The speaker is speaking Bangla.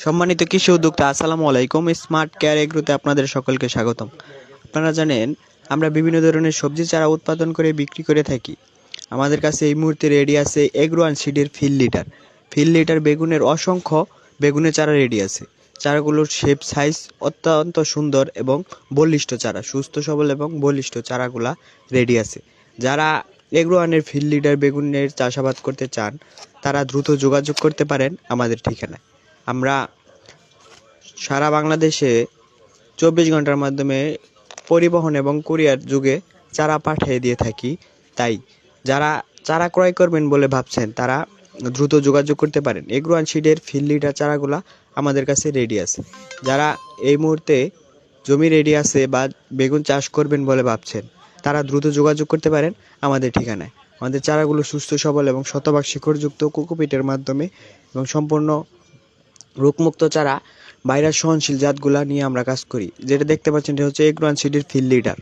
সম্মানিত কৃষি উদ্যোক্তা, আসসালামু আলাইকুম। স্মার্ট কেয়ার এগ্রোতে আপনাদের সকলকে স্বাগতম। আপনারা জানেন আমরা বিভিন্ন ধরনের সবজি চারা উৎপাদন করে বিক্রি করে থাকি। আমাদের কাছে এই মুহূর্তে রেডি আছে এগ্রো অ্যান্ড সিডের ফিল লিটার বেগুনের অসংখ্য বেগুনের চারা রেডি আছে। চারাগুলোর শেপ সাইজ অত্যন্ত সুন্দর এবং বলিষ্ঠ চারা, সুস্থ সবল এবং বলিষ্ঠ চারাগুলা রেডি আছে। যারা এগ্রো অ্যান্ড ফিল লিডার বেগুনের চাষাবাদ করতে চান তারা দ্রুত যোগাযোগ করতে পারেন আমাদের ঠিকানায়। আমরা সারা বাংলাদেশে 24 ঘন্টার মাধ্যমে পরিবহন এবং কুরিয়ার যুগে চারা পাঠিয়ে দিয়ে থাকি। তাই যারা চারা ক্রয় করবেন বলে ভাবছেন তারা দ্রুত যোগাযোগ করতে পারেন। এগ্রো অ্যান্ড সিডের ফিল লিটার চারাগুলা আমাদের কাছে রেডি আছে। যারা এই মুহূর্তে জমি রেডি আছে বা বেগুন চাষ করবেন বলে ভাবছেন তারা দ্রুত যোগাযোগ করতে পারেন আমাদের ঠিকানায়। আমাদের চারাগুলো সুস্থ সবল এবং শতভাগ শিকড়যুক্ত কোকোপিটের মাধ্যমে এবং সম্পূর্ণ রোগমুক্ত চারা, ভাইরাস সহনশীল জাতগুলা নিয়ে আমরা কাজ করি। যেটা দেখতে পাচ্ছেন এটা হচ্ছে এগ্রো অ্যান্ড সিডের ফিল লিডার।